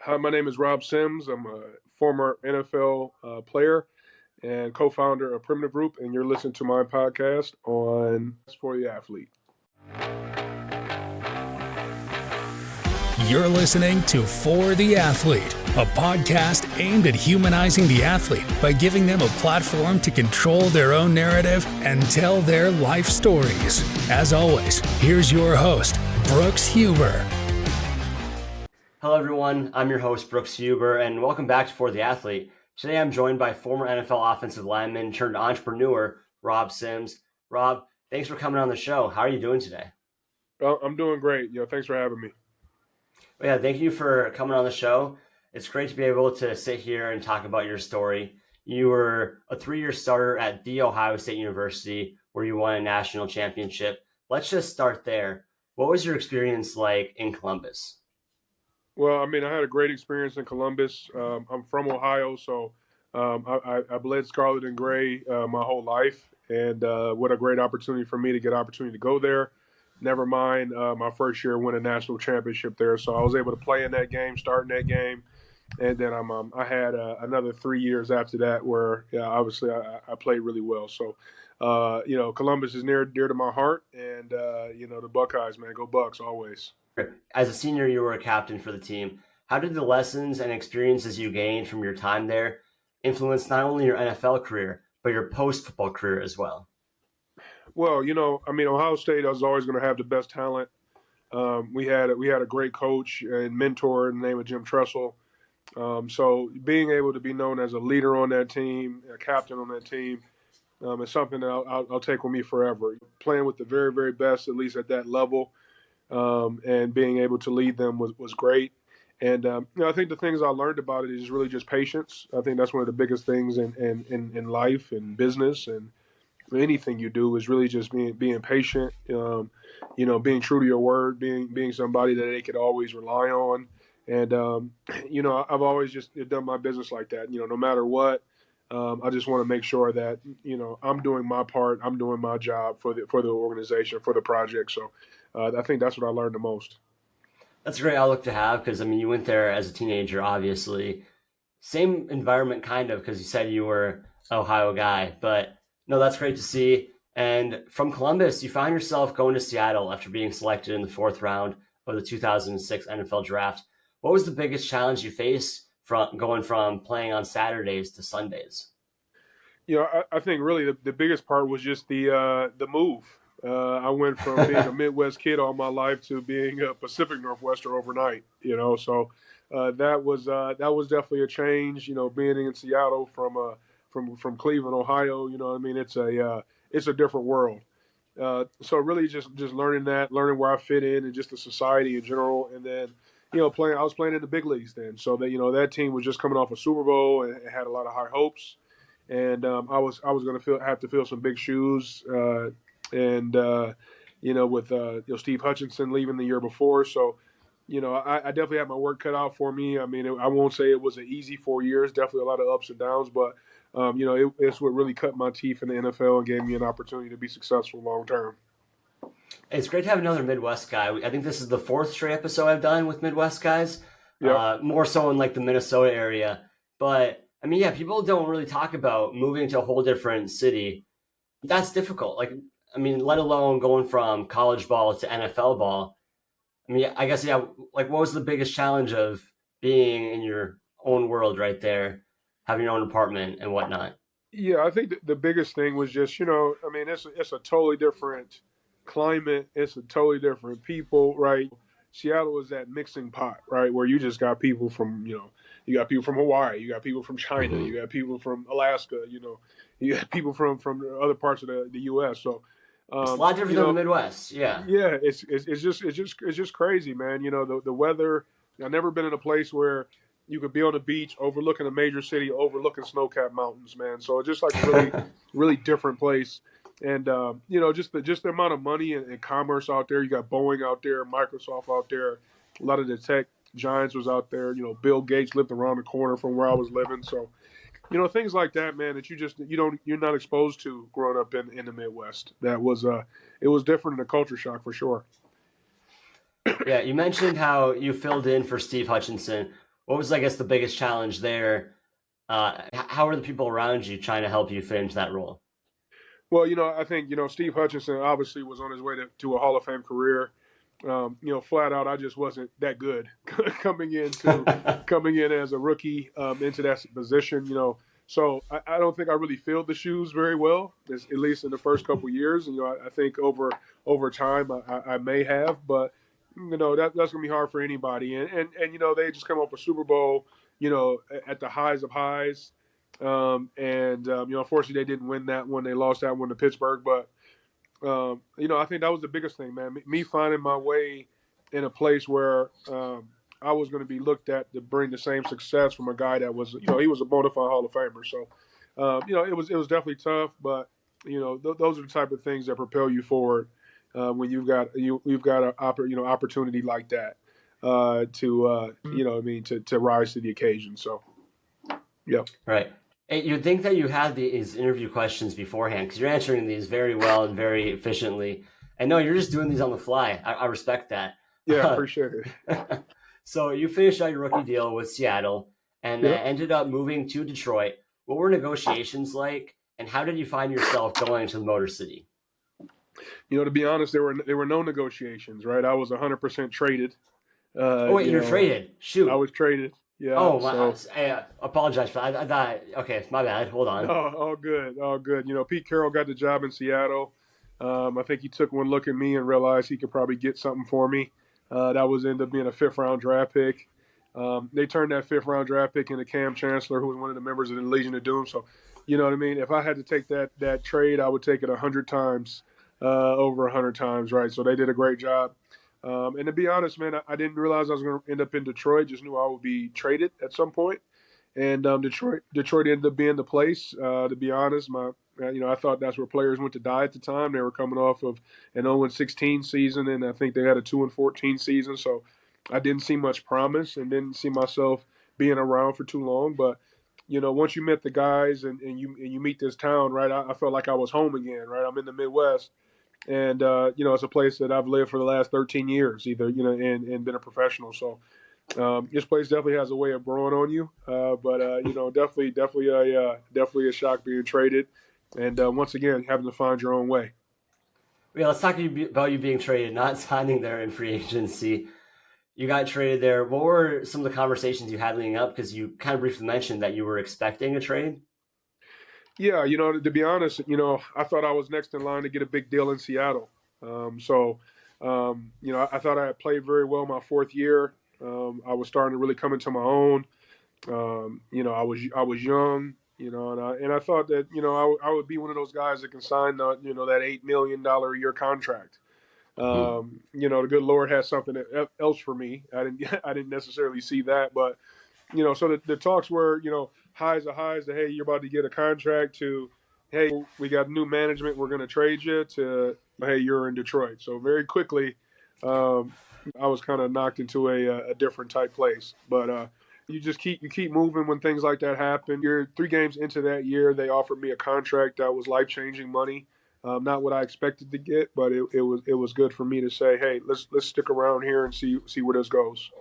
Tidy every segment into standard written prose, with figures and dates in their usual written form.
Hi, my name is Rob Sims. I'm a former NFL player and co-founder of Primitiv Group, and you're listening to my podcast on For the Athlete. You're listening to For the Athlete, a podcast aimed at humanizing the athlete by giving them a platform to control their own narrative and tell their life stories. As always, here's your host, Brooks Huber. Hello, everyone. I'm your host, Brooks Huber, and welcome back to For the Athlete. Today, I'm joined by former NFL offensive lineman turned entrepreneur, Rob Sims. Rob, thanks for coming on the show. How are you doing today? I'm doing great. Thanks for having me. Yeah, thank you for coming on the show. It's great to be able to sit here and talk about your story. You were a 3-year starter at The Ohio State University, where you won a national championship. Let's just start there. What was your experience like in Columbus? Well, I had a great experience in Columbus. I'm from Ohio, so I bled scarlet and gray my whole life, and what a great opportunity for me to get an opportunity to go there. Never mind my first year win a national championship there, so I was able to play in that game, start in that game, and then I had another 3 years after that where obviously I played really well. So Columbus is near dear to my heart, and the Buckeyes, man, go Bucks always. As a senior, you were a captain for the team. How did the lessons and experiences you gained from your time there influence not only your NFL career, but your post-football career as well? Well, Ohio State, I was always going to have the best talent. We had a great coach and mentor in the name of Jim Tressel. So being able to be known as a leader on that team, a captain on that team, is something that I'll take with me forever. Playing with the very, very best, at least at that level, and being able to lead them was great. And I think the things I learned about it is really just patience. I think that's one of the biggest things in life and business and anything you do is really just being patient. Being true to your word, being somebody that they could always rely on. And I've always just done my business like that. No matter what, I just want to make sure that I'm doing my part, I'm doing my job for the organization, for the project. So I think that's what I learned the most. That's a great outlook to have because, you went there as a teenager, obviously. Same environment, kind of, because you said you were an Ohio guy. But, no, that's great to see. And from Columbus, you found yourself going to Seattle after being selected in the 4th round of the 2006 NFL Draft. What was the biggest challenge you faced from going from playing on Saturdays to Sundays? I think really the biggest part was just the move. I went from being a Midwest kid all my life to being a Pacific Northwester overnight. So that was definitely a change. Being in Seattle from Cleveland, Ohio. It's a different world. So really just learning where I fit in and just the society in general, and then I was playing in the big leagues then. So that that team was just coming off a Super Bowl and had a lot of high hopes, and I was going to have to fill some big shoes. With Steve Hutchinson leaving the year before. So, I definitely had my work cut out for me. I won't say it was an easy 4 years, definitely a lot of ups and downs, but, it's what really cut my teeth in the NFL and gave me an opportunity to be successful long term. It's great to have another Midwest guy. I think this is the 4th straight episode I've done with Midwest guys, Yep. More so in the Minnesota area. But, people don't really talk about moving to a whole different city. That's difficult. Let alone going from college ball to NFL ball. I guess, what was the biggest challenge of being in your own world right there, having your own apartment and whatnot? Yeah, I think the biggest thing was just, it's a totally different climate. It's a totally different people, right? Seattle is that mixing pot, right, where you just got people from, you got people from Hawaii, you got people from China, you got people from Alaska, you got people from other parts of the U.S. So it's a lot different than the Midwest. Yeah. Yeah, it's just crazy, man. The weather. I've never been in a place where you could be on the beach overlooking a major city, overlooking snow-capped mountains, man. So it's just like a really, really different place. And just the amount of money and commerce out there. You got Boeing out there, Microsoft out there, a lot of the tech giants was out there. Bill Gates lived around the corner from where I was living. So things like that, man, that you're not exposed to growing up in the Midwest. That was it was different and a culture shock for sure. Yeah, you mentioned how you filled in for Steve Hutchinson. What was, I guess, the biggest challenge there? How are the people around you trying to help you fit into that role? Well, I think Steve Hutchinson obviously was on his way to a Hall of Fame career. Flat out, I just wasn't that good coming in as a rookie into that position. So I don't think I really filled the shoes very well, at least in the first couple of years. I think over time I may have, but that's gonna be hard for anybody. And they just come off a Super Bowl, at the highs of highs. Unfortunately, they didn't win that one. They lost that one to Pittsburgh. But I think that was the biggest thing, man. Me finding my way in a place where I was going to be looked at to bring the same success from a guy that was, he was a bona fide Hall of Famer. So, it was definitely tough, but those are the type of things that propel you forward when you've got an opportunity like that to rise to the occasion. So, yeah. Right. You'd think that you had these interview questions beforehand because you're answering these very well and very efficiently. And no, you're just doing these on the fly. I respect that. Yeah, appreciate it. So you finished out your rookie deal with Seattle and ended up moving to Detroit. What were negotiations like, and how did you find yourself going to the Motor City? To be honest, there were no negotiations, right? I was 100% traded. You're traded. Shoot. I was traded. Yeah. Oh, I apologize for that. I thought, okay, my bad. Hold on. No, all good. Pete Carroll got the job in Seattle. I think he took one look at me and realized he could probably get something for me. That was ended up being a 5th-round draft pick. They turned that 5th-round draft pick into Cam Chancellor, who was one of the members of the Legion of Doom. So, you know what I mean? If I had to take that trade, I would take it 100 times, over 100 times, right? So they did a great job. And to be honest, man, I didn't realize I was going to end up in Detroit. Just knew I would be traded at some point. And Detroit ended up being the place. To be honest, I thought that's where players went to die at the time. They were coming off of an 0-16 season, and I think they had a 2-14 season. So I didn't see much promise and didn't see myself being around for too long. But once you met the guys and you meet this town, right? I felt like I was home again, right? I'm in the Midwest. And, it's a place that I've lived for the last 13 years, either, and been a professional. So this place definitely has a way of growing on you. But definitely a shock being traded. And once again, having to find your own way. Yeah, let's talk about you being traded, not signing there in free agency. You got traded there. What were some of the conversations you had leading up? Because you kind of briefly mentioned that you were expecting a trade. Yeah, to be honest, I thought I was next in line to get a big deal in Seattle. I thought I had played very well my 4th year. I was starting to really come into my own. I was young, and I thought that, I would be one of those guys that can sign that $8 million a year contract. The good Lord has something else for me. I didn't necessarily see that, but so the talks were, highs of highs to, hey, you're about to get a contract, to, hey, we got new management, we're going to trade you, to, hey, you're in Detroit. So very quickly, I was kind of knocked into a different type place. But you keep moving when things like that happen. You're 3 games into that year, they offered me a contract that was life-changing money. Not what I expected to get, but it was good for me to say, hey, let's stick around here and see where this goes.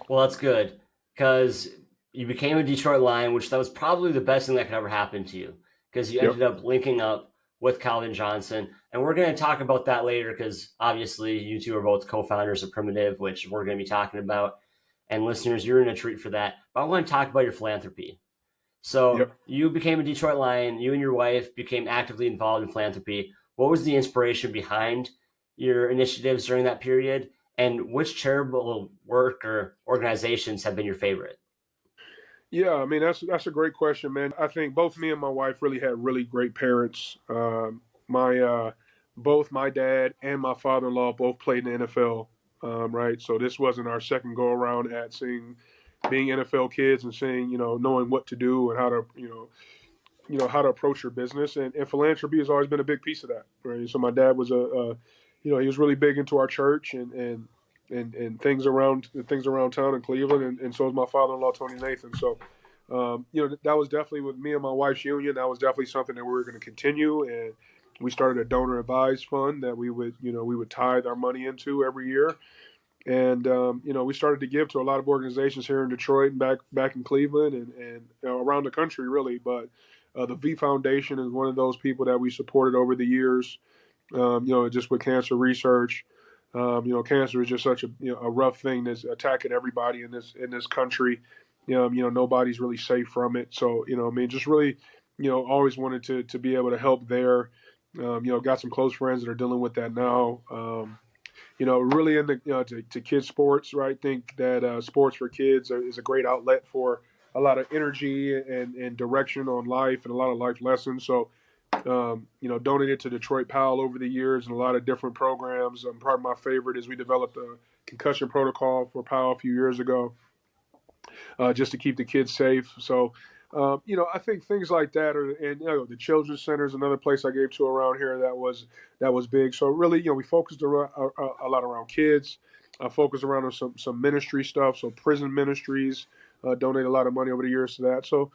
Well, that's good, because you became a Detroit Lion, which that was probably the best thing that could ever happen to you, because you ended up linking up with Calvin Johnson. And we're going to talk about that later, because obviously you two are both co-founders of Primitiv, which we're going to be talking about. And listeners, you're in a treat for that. But I want to talk about your philanthropy. So You became a Detroit Lion. You and your wife became actively involved in philanthropy. What was the inspiration behind your initiatives during that period? And which charitable work or organizations have been your favorite? Yeah, I mean, that's a great question, man. I think both me and my wife really had really great parents. Both my dad and my father-in-law both played in the NFL, right? So this wasn't our second go around at being NFL kids and seeing, knowing what to do and how to, how to approach your business. And philanthropy has always been a big piece of that, right? So my dad was he was really big into our church and things around town in Cleveland, and so was my father-in-law, Tony Nathan. So, that was definitely, with me and my wife's union, that was definitely something that we were going to continue. And we started a donor advised fund that we would tithe our money into every year. And we started to give to a lot of organizations here in Detroit and back in Cleveland and around the country, really. But the V Foundation is one of those people that we supported over the years. Just with cancer research. Cancer is just such a rough thing that's attacking everybody in this country. Nobody's really safe from it. So, just really, always wanted to be able to help there. Got some close friends that are dealing with that now. Really into to kids sports, right? Think that sports for kids is a great outlet for a lot of energy and direction on life and a lot of life lessons. So, donated to Detroit PAL over the years and a lot of different programs. Probably my favorite is we developed a concussion protocol for PAL a few years ago, just to keep the kids safe. So, I think things like that and the children's center is another place I gave to around here that was big. So really, we focused around, a lot around kids. Focused around on some ministry stuff. So prison ministries donate a lot of money over the years to that. So,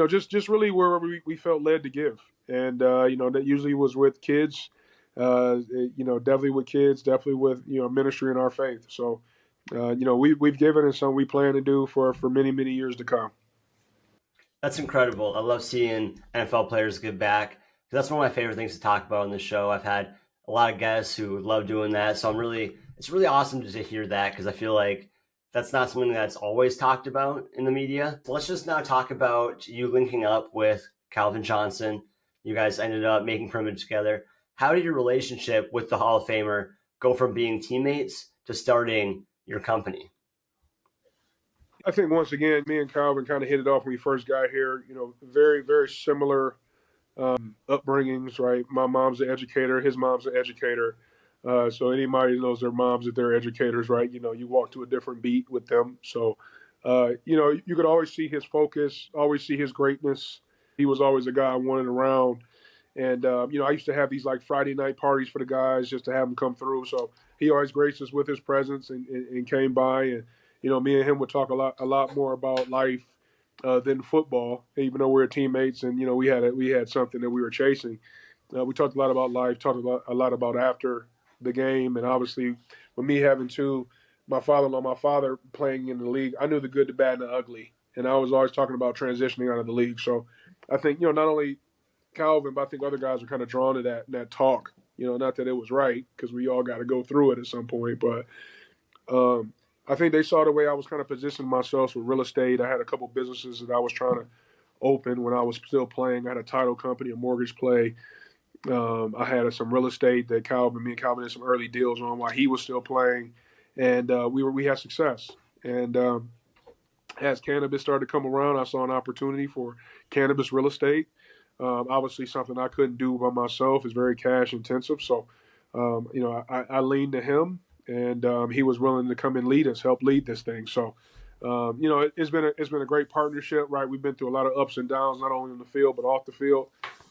just really wherever we felt led to give, and that usually was with kids. Definitely with kids, definitely with ministry in our faith. So, we've given and some we plan to do for many years to come. That's incredible. I love seeing NFL players give back. That's one of my favorite things to talk about on the show. I've had a lot of guests who love doing that. So it's really awesome to hear that, because I feel like that's not something that's always talked about in the media. So let's just now talk about you linking up with Calvin Johnson. You guys ended up making Primitiv together. How did your relationship with the Hall of Famer go from being teammates to starting your company? I think once again, me and Calvin kind of hit it off when we first got here. Very, very similar upbringings, right? My mom's an educator, his mom's an educator. So anybody knows their moms that they're educators, right? You walk to a different beat with them. So, you could always see his focus, always see his greatness. He was always a guy I wanted around. And, I used to have these like Friday night parties for the guys just to have them come through. So he always graced us with his presence and came by. And, me and him would talk a lot more about life than football, even though we're teammates and, we had something that we were chasing. We talked a lot about life, talked a lot about after the game. And obviously with me having my father playing in the league, I knew the good, the bad, and the ugly. And I was always talking about transitioning out of the league. So I think, not only Calvin, but I think other guys are kind of drawn to that talk. Not that it was right, because we all got to go through it at some point. But I think they saw the way I was kind of positioning myself with real estate. I had a couple businesses that I was trying to open when I was still playing. I had a title company, a mortgage play. I had some real estate that me and Calvin did some early deals on while he was still playing, and we had success. And as cannabis started to come around, I saw an opportunity for cannabis real estate. Obviously, something I couldn't do by myself. Is very cash intensive, so I leaned to him, and he was willing to come and help lead this thing. So, it's been a great partnership, right? We've been through a lot of ups and downs, not only on the field but off the field.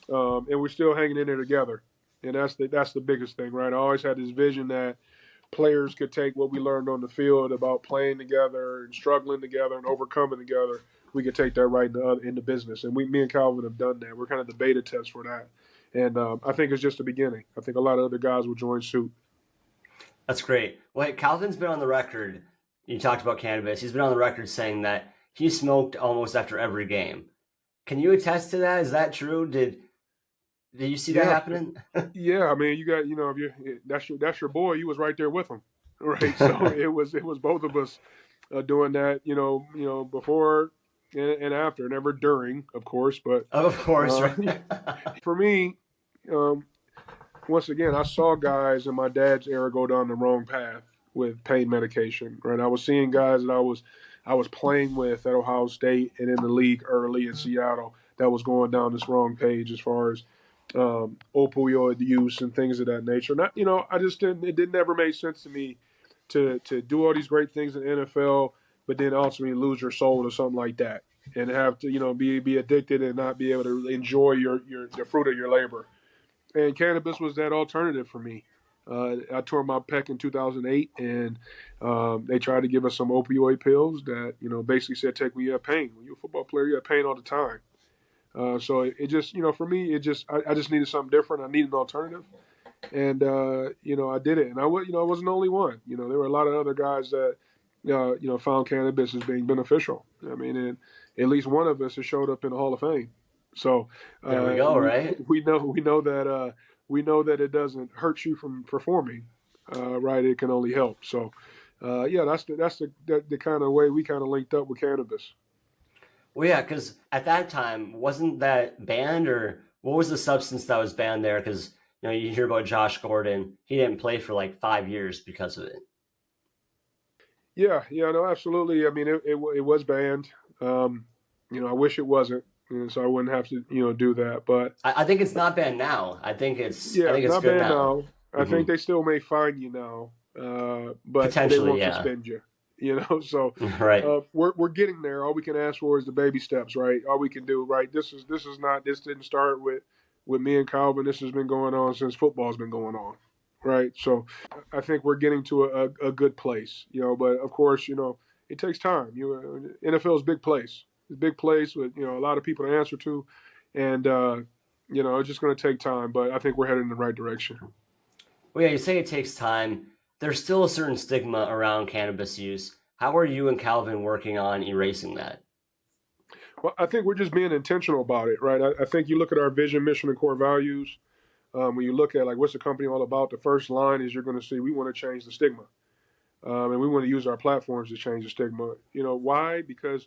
And we're still hanging in there together, and that's the biggest thing, right? I always had this vision that players could take what we learned on the field about playing together and struggling together and overcoming together. We could take that right into business, and me and Calvin have done that. We're kind of the beta test for that, and I think it's just the beginning. I think a lot of other guys will join suit. That's great. Well, hey, Calvin's been on the record. You talked about cannabis. He's been on the record saying that he smoked almost after every game. Can you attest to that? Is that true? Did you see that happening? Yeah, I mean, you got if that's your boy. You was right there with him, right? So it was both of us doing that. Before and after, never during, of course. But of course, right? For me, once again, I saw guys in my dad's era go down the wrong path with pain medication. Right, I was seeing guys that I was playing with at Ohio State and in the league early in Seattle that was going down this wrong page as far as opioid use and things of that nature. Not, I just didn't. It didn't never make sense to me to do all these great things in the NFL, but then ultimately lose your soul to something like that and have to be addicted and not be able to enjoy the fruit of your labor. And cannabis was that alternative for me. I tore my pec in 2008, and they tried to give us some opioid pills that basically said, "Take when you have pain. When you're a football player, you have pain all the time." So it just, for me, I just needed something different. I needed an alternative. And I did it, and I wasn't the only one. There were a lot of other guys that found cannabis as being beneficial. I mean, and at least one of us has showed up in the Hall of Fame. So There we go, right? we know that it doesn't hurt you from performing, right? It can only help. So that's the kind of way we kind of linked up with cannabis. Well, yeah, because at that time, wasn't that banned, or what was the substance that was banned there? Because you hear about Josh Gordon, he didn't play for like 5 years because of it. Yeah, no, absolutely. I mean, it was banned. I wish it wasn't, so I wouldn't have to, do that. But I think it's not banned now. I think it's not good banned now. now. I think they still may fine you now, but they Potentially, won't yeah. suspend you. So Right. we're getting there. All we can ask for is the baby steps, right? All we can do, right? This didn't start with me and Calvin. This has been going on since football's been going on, right? So I think we're getting to a good place, But of course, it takes time. NFL is a big place. It's a big place with a lot of people to answer to, and it's just going to take time. But I think we're headed in the right direction. Well, yeah, you say it takes time. There's still a certain stigma around cannabis use. How are you and Calvin working on erasing that? Well, I think we're just being intentional about it, right? I think you look at our vision, mission, and core values. When you look at like what's the company all about, the first line is you're going to see we want to change the stigma, and we want to use our platforms to change the stigma. Why? Because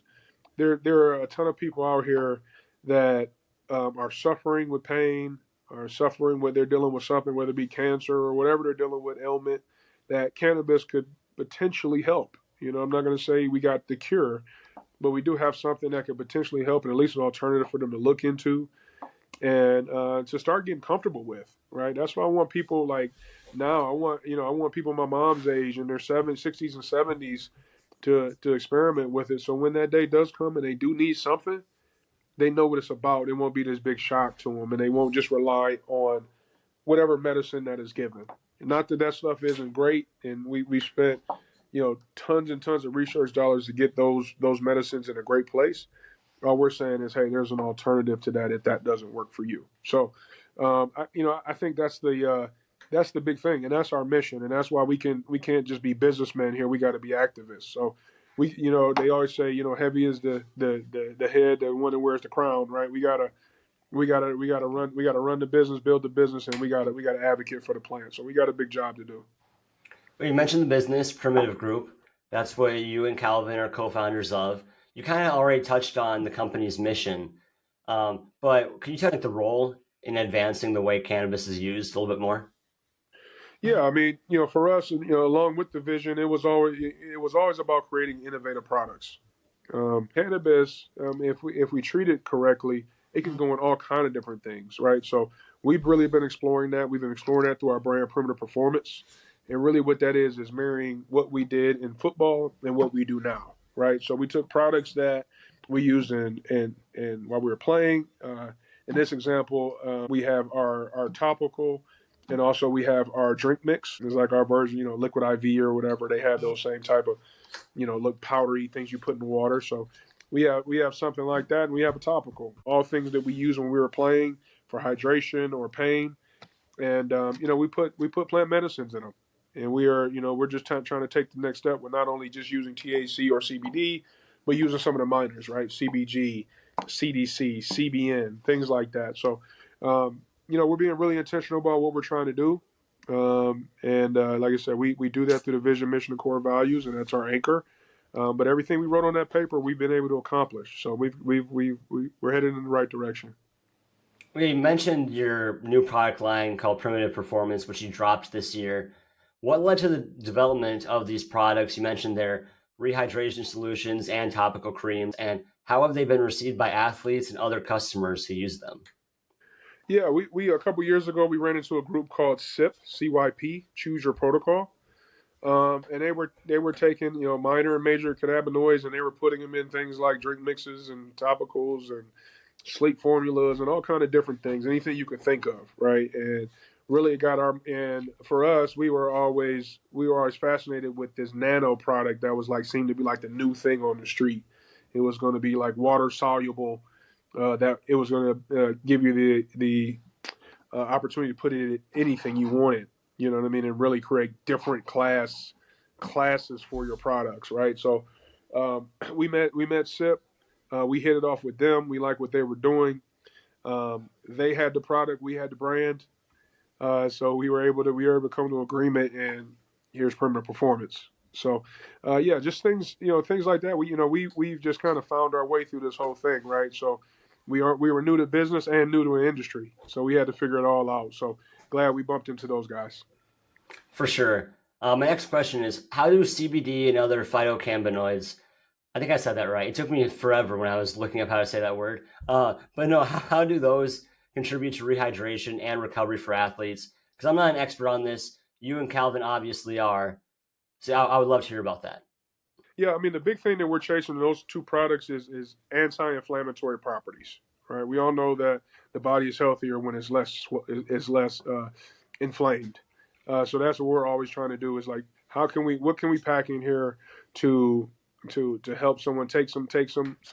there are a ton of people out here that are suffering with pain, are suffering with they're dealing with something, whether it be cancer or whatever they're dealing with ailment, that cannabis could potentially help. I'm not going to say we got the cure, but we do have something that could potentially help, and at least an alternative for them to look into and to start getting comfortable with, right? That's why I want people like now. I want people my mom's age in their 60s and 70s to experiment with it. So when that day does come and they do need something, they know what it's about. It won't be this big shock to them, and they won't just rely on whatever medicine that is given. Not that stuff isn't great, and we spent tons and tons of research dollars to get those medicines in a great place. All we're saying is, hey, there's an alternative to that if that doesn't work for you. So, I think that's the big thing, and that's our mission, and that's why we can't just be businessmen here. We got to be activists. So, they always say, heavy is the head, the one that wears the crown, right? We gotta run the business, build the business, and we gotta advocate for the plan. So we got a big job to do. Well, you mentioned the business, Primitiv Group. That's what you and Calvin are co-founders of. You kind of already touched on the company's mission, but could you touch on the role in advancing the way cannabis is used a little bit more? Yeah, I mean, for us, along with the vision, it was always about creating innovative products. Cannabis, if we treat it correctly, it can go in all kind of different things, right? So we've really been exploring that. We've been exploring that through our brand, Primitiv Performance, and really what that is marrying what we did in football and what we do now, right? So we took products that we used in while we were playing. In this example, we have our topical, and also we have our drink mix. It's like our version, liquid IV or whatever. They have those same type of, look powdery things you put in water. So we have something like that, and we have a topical. All things that we use when we were playing for hydration or pain, and we put plant medicines in them. And we're just trying to take the next step. We're not only just using THC or CBD, but using some of the minors, right? CBG, CDC, CBN, things like that. So, we're being really intentional about what we're trying to do. Like I said, we do that through the vision, mission, and core values, and that's our anchor. But everything we wrote on that paper, we've been able to accomplish. So we're headed in the right direction. Well, you mentioned your new product line called Primitiv Performance, which you dropped this year. What led to the development of these products? You mentioned their rehydration solutions and topical creams, and how have they been received by athletes and other customers who use them? Yeah, we a couple years ago we ran into a group called CYP, Choose Your Protocol, and they were taking minor and major cannabinoids, and they were putting them in things like drink mixes and topicals and sleep formulas and all kind of different things, anything you could think of, right? And really it got and for us, we were always fascinated with this nano product that was seemed to be like the new thing on the street. It was going to be like water soluble, that it was going to give you the opportunity to put in anything you wanted. You know what I mean, and really create different classes for your products, right? So we met SIP. We hit it off with them. We like what they were doing. They had the product, we had the brand. So we were able to come to an agreement, and here's Primitive Performance. So, yeah, just things like that. We've just kind of found our way through this whole thing, right? So, we were new to business and new to an industry, so we had to figure it all out. So, glad we bumped into those guys. For sure. My next question is, how do CBD and other phytocannabinoids, I think I said that right. It took me forever when I was looking up how to say that word. But no, how do those contribute to rehydration and recovery for athletes? Because I'm not an expert on this. You and Calvin obviously are. So I would love to hear about that. Yeah, I mean, the big thing that we're chasing in those two products is anti-inflammatory properties, right? We all know that the body is healthier when it's less inflamed. So that's what we're always trying to do is like, what can we pack in here to to help someone take some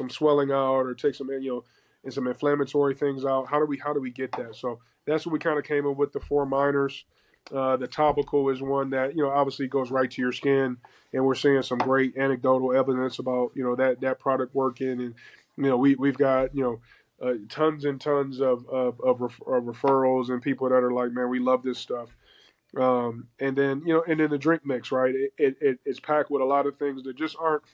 swelling out, or take some and some inflammatory things out. How do we get that? So that's what we kind of came up with, the four minors. The topical is one that obviously goes right to your skin, and we're seeing some great anecdotal evidence about that product working. And we've got tons and tons of referrals and people that are like, man, we love this stuff. And then the drink mix, right? It's packed with a lot of things that just aren't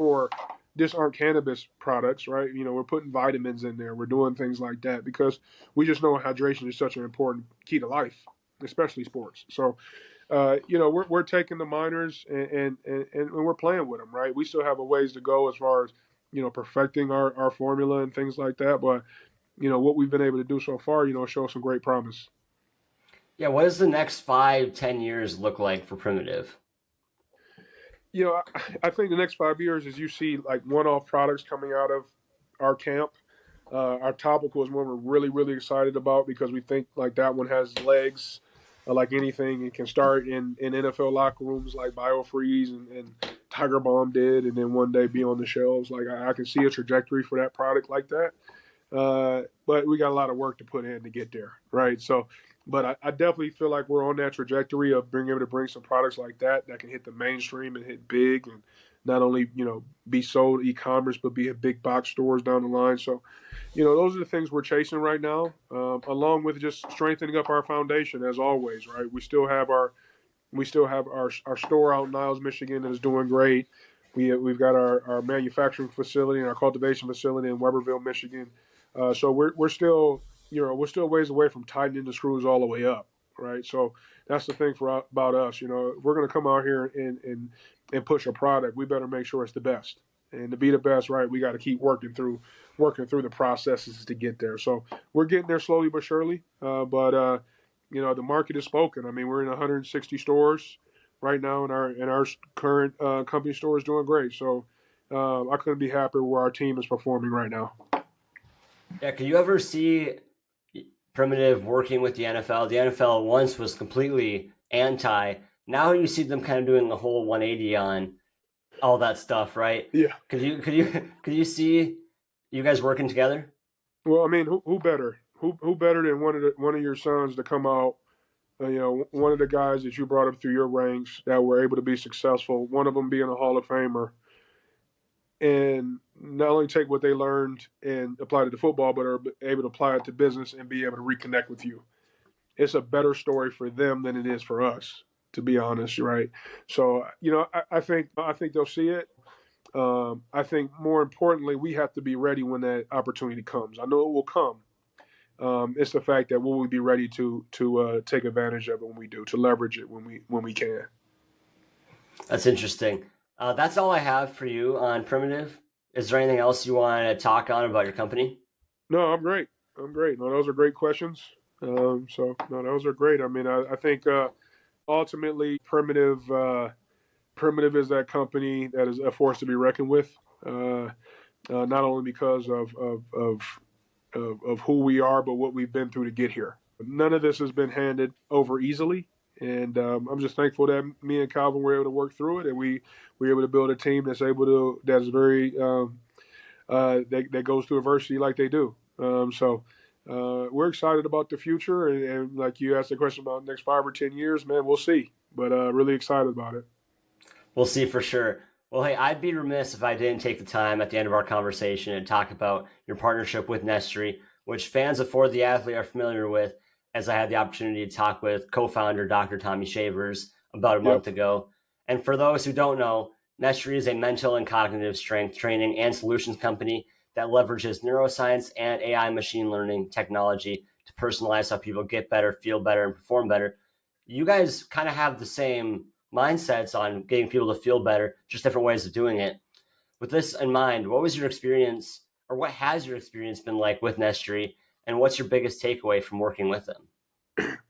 cannabis products, right? We're putting vitamins in there. We're doing things like that because we just know hydration is such an important key to life, especially sports. So, we're taking the minors and we're playing with them, right? We still have a ways to go as far as perfecting our formula and things like that. But what we've been able to do so far, shows some great promise. Yeah, what does the next 5-10 years look like for Primitiv? I think the next 5 years is you see like one-off products coming out of our camp. Our topical is one we're really, really excited about because we think like that one has legs, like anything. It can start in NFL locker rooms like BioFreeze and Tiger Balm did, and then one day be on the shelves. Like I can see a trajectory for that product like that. But we got a lot of work to put in to get there, right? So, but I definitely feel like we're on that trajectory of being able to bring some products like that can hit the mainstream and hit big, and not only be sold e-commerce but be at big box stores down the line. So, those are the things we're chasing right now, along with just strengthening up our foundation as always, right? We still have our store out in Niles, Michigan that is doing great. We've got our manufacturing facility and our cultivation facility in Weberville, Michigan. So we're still ways away from tightening the screws all the way up, right? So that's the thing about us. If we're going to come out here and push a product, we better make sure it's the best. And to be the best, right, we got to keep working through the processes to get there. So we're getting there slowly but surely. But the market is spoken. I mean, we're in 160 stores right now, and our current company store is doing great. So I couldn't be happier where our team is performing right now. Yeah, could you ever see Primitiv working with the NFL? The NFL once was completely anti. Now you see them kind of doing the whole 180 on all that stuff, right? Yeah. Could you see you guys working together? Well, I mean, who better? Who better than one of your sons to come out? One of the guys that you brought up through your ranks that were able to be successful. One of them being a Hall of Famer, and not only take what they learned and apply it to football, but are able to apply it to business and be able to reconnect with you. It's a better story for them than it is for us, to be honest, right? So, I think they'll see it. I think more importantly, we have to be ready when that opportunity comes. I know it will come. It's the fact that will we be ready to take advantage of it when we do, to leverage it when we can. That's interesting. That's all I have for you on Primitiv. Is there anything else you want to talk on about your company? No, I'm great. No, those are great questions. Those are great. I mean, I think ultimately Primitiv is that company that is a force to be reckoned with. Not only because of who we are, but what we've been through to get here. None of this has been handed over easily. And I'm just thankful that me and Calvin were able to work through it, and we were able to build a team that's very that goes through adversity like they do. So we're excited about the future. And like you asked the question about next 5 or 10 years, man, we'll see. But really excited about it. We'll see for sure. Well, hey, I'd be remiss if I didn't take the time at the end of our conversation and talk about your partnership with Nestry, which fans of For the Athlete are familiar with, as I had the opportunity to talk with co-founder Dr. Tommy Shavers about a month ago. And for those who don't know, Nestry is a mental and cognitive strength training and solutions company that leverages neuroscience and AI machine learning technology to personalize how people get better, feel better, and perform better. You guys kind of have the same mindsets on getting people to feel better, just different ways of doing it. With this in mind, what was your experience, or what has your experience been like with Nestry, and what's your biggest takeaway from working with them?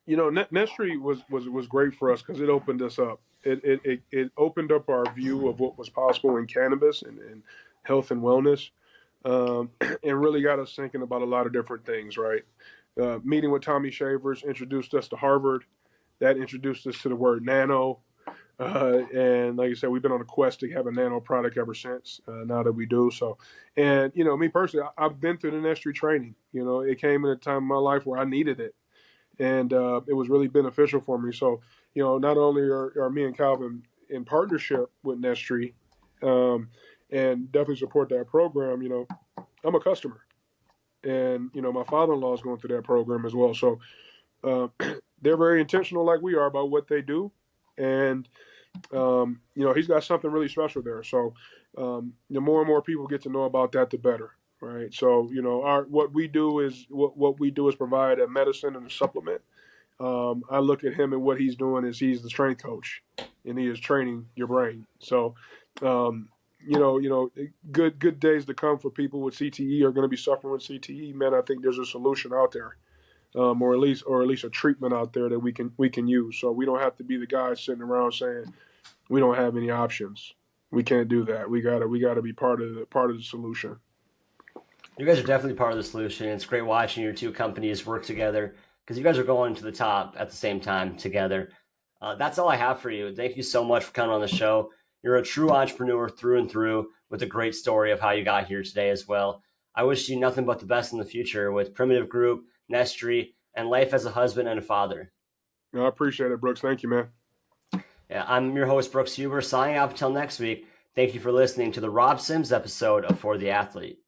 You know, Nestry was great for us because it opened us up. It opened up our view of what was possible in cannabis and health and wellness, and really got us thinking about a lot of different things, right? Meeting with Tommy Shavers introduced us to Harvard. That introduced us to the word nano. And like I said, we've been on a quest to have a nano product ever since, now that we do. So, and, you know, me personally, I've been through the Nestry training. You know, it came in a time in my life where I needed it. And it was really beneficial for me. So, you know, not only are me and Calvin in partnership with Nestry, and definitely support that program, you know, I'm a customer. And, you know, my father-in-law is going through that program as well. So they're very intentional like we are about what they do. And, you know, he's got something really special there. So the more and more people get to know about that, the better. Right. So, you know, what we do is provide a medicine and a supplement. I look at him and what he's doing is he's the strength coach and he is training your brain. So, you know, good days to come for people with CTE are going to be suffering with CTE. Man, I think there's a solution out there. Or at least a treatment out there that we can use. So we don't have to be the guys sitting around saying we don't have any options. We can't do that. We gotta be part of the solution. You guys are definitely part of the solution. It's great watching your two companies work together because you guys are going to the top at the same time together. That's all I have for you. Thank you so much for coming on the show. You're a true entrepreneur through and through with a great story of how you got here today as well. I wish you nothing but the best in the future with Primitiv Group, Nestry, and life as a husband and a father. I appreciate it, Brooks. Thank you, man. Yeah, I'm your host, Brooks Huber, signing off until next week. Thank you for listening to the Rob Sims episode of For the Athlete.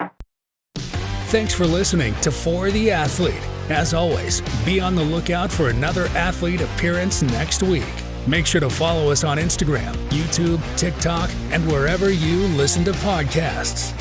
Thanks for listening to For the Athlete. As always, be on the lookout for another athlete appearance next week. Make sure to follow us on Instagram, YouTube, TikTok, and wherever you listen to podcasts.